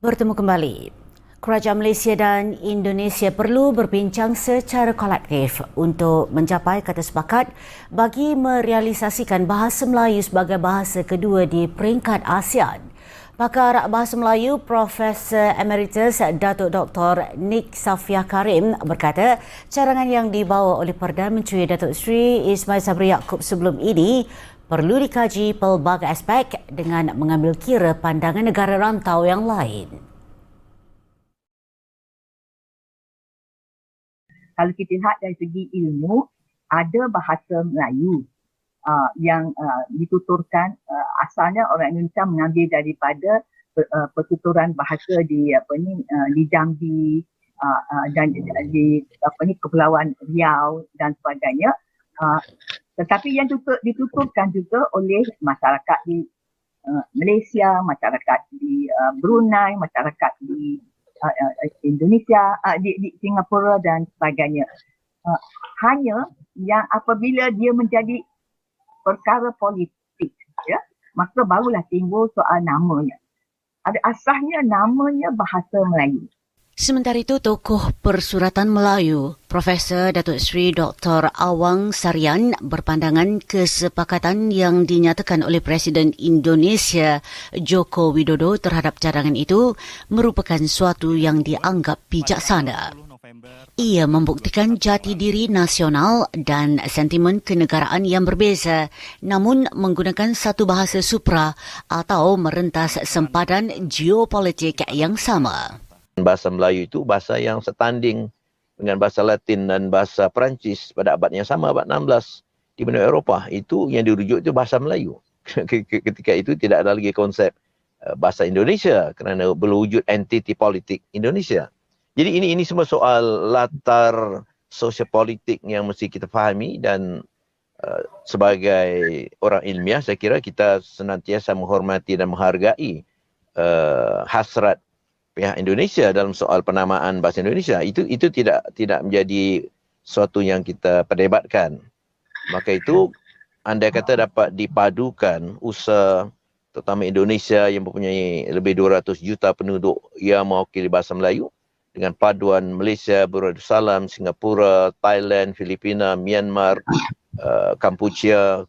Bertemu kembali. Kerajaan Malaysia dan Indonesia perlu berbincang secara kolektif untuk mencapai kata sepakat bagi merealisasikan bahasa Melayu sebagai bahasa kedua di peringkat ASEAN. Pakar Bahasa Melayu Profesor Emeritus Datuk Dr. Nik Safia Karim berkata carangan yang dibawa oleh Perdana Menteri Datuk Seri Ismail Sabri Yaakob sebelum ini perlu dikaji pelbagai aspek dengan mengambil kira pandangan negara rantau yang lain. Kalau kita lihat dari segi ilmu, ada bahasa Melayu yang dituturkan, asalnya orang Indonesia mengambil daripada pertuturan bahasa di Jambi dan di Kepulauan Riau dan sebagainya. Tetapi yang dituturkan juga oleh masyarakat di Malaysia, masyarakat di Brunei, masyarakat di Indonesia, di Singapura dan sebagainya. Hanya yang apabila dia menjadi perkara politik, ya, maka barulah timbul soal namanya. Ada asasnya namanya bahasa Melayu. Sementara itu, tokoh persuratan Melayu, Profesor Datuk Seri Dr. Awang Sarian berpandangan kesepakatan yang dinyatakan oleh Presiden Indonesia Joko Widodo terhadap cadangan itu merupakan suatu yang dianggap bijaksana. Ia membuktikan jati diri nasional dan sentimen kenegaraan yang berbeza, namun menggunakan satu bahasa supra atau merentas sempadan geopolitik yang sama. Bahasa Melayu itu bahasa yang setanding dengan bahasa Latin dan bahasa Perancis pada abad yang sama, abad 16 di benua Eropah. Itu yang dirujuk itu bahasa Melayu. Ketika itu tidak ada lagi konsep bahasa Indonesia kerana berwujud entiti politik Indonesia. Jadi ini semua soal latar sosiopolitik yang mesti kita fahami dan sebagai orang ilmiah saya kira kita senantiasa menghormati dan menghargai hasrat pihak Indonesia dalam soal penamaan bahasa Indonesia. Itu tidak menjadi sesuatu yang kita perdebatkan. Maka itu andai kata dapat dipadukan usaha terutama Indonesia yang mempunyai lebih 200 juta penduduk yang mewakili bahasa Melayu dengan paduan Malaysia, Darussalam, Singapura, Thailand, Filipina, Myanmar, Kampuchea,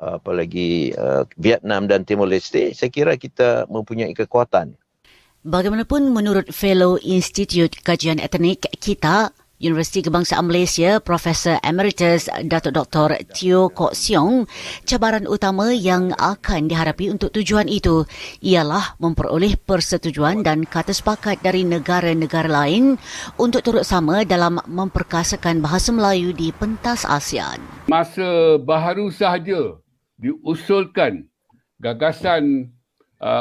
apalagi Vietnam dan Timor Leste, saya kira kita mempunyai kekuatan. Bagaimanapun menurut Fellow Institut Kajian Etnik KITA, Universiti Kebangsaan Malaysia, Profesor Emeritus Datuk Dr. Teo Kok Siong, cabaran utama yang akan dihadapi untuk tujuan itu ialah memperoleh persetujuan dan kata sepakat dari negara-negara lain untuk turut sama dalam memperkasakan bahasa Melayu di pentas ASEAN. Masa baharu sahaja diusulkan gagasan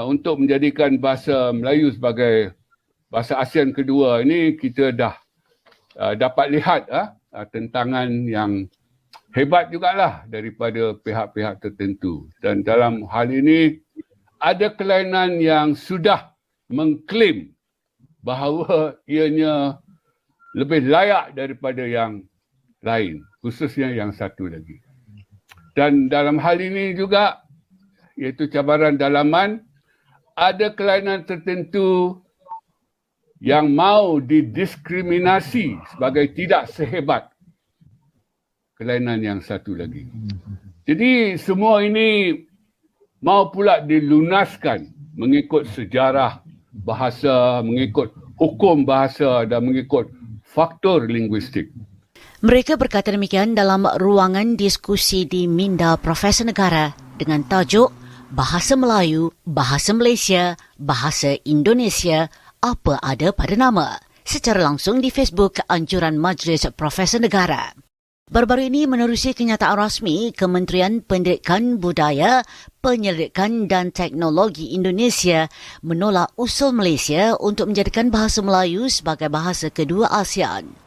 untuk menjadikan bahasa Melayu sebagai bahasa ASEAN kedua ini, kita dah dapat lihat tentangan yang hebat jugalah daripada pihak-pihak tertentu. Dan dalam hal ini ada kelainan yang sudah mengklaim bahawa ianya lebih layak daripada yang lain, khususnya yang satu lagi. Dan dalam hal ini juga, iaitu cabaran dalaman, ada kelainan tertentu yang mau didiskriminasi sebagai tidak sehebat kelainan yang satu lagi. Jadi semua ini mau pula dilunaskan mengikut sejarah bahasa, mengikut hukum bahasa dan mengikut faktor linguistik. Mereka berkata demikian dalam ruangan diskusi di Minda Profesor Negara dengan tajuk Bahasa Melayu, Bahasa Malaysia, Bahasa Indonesia, apa ada pada nama, secara langsung di Facebook Anjuran Majlis Profesor Negara. Baru-baru ini menerusi kenyataan rasmi Kementerian Pendidikan Budaya, Penyelidikan dan Teknologi Indonesia menolak usul Malaysia untuk menjadikan bahasa Melayu sebagai bahasa kedua ASEAN.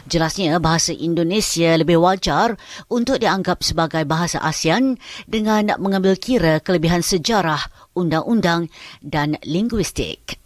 Jelasnya bahasa Indonesia lebih wajar untuk dianggap sebagai bahasa ASEAN dengan mengambil kira kelebihan sejarah, undang-undang dan linguistik.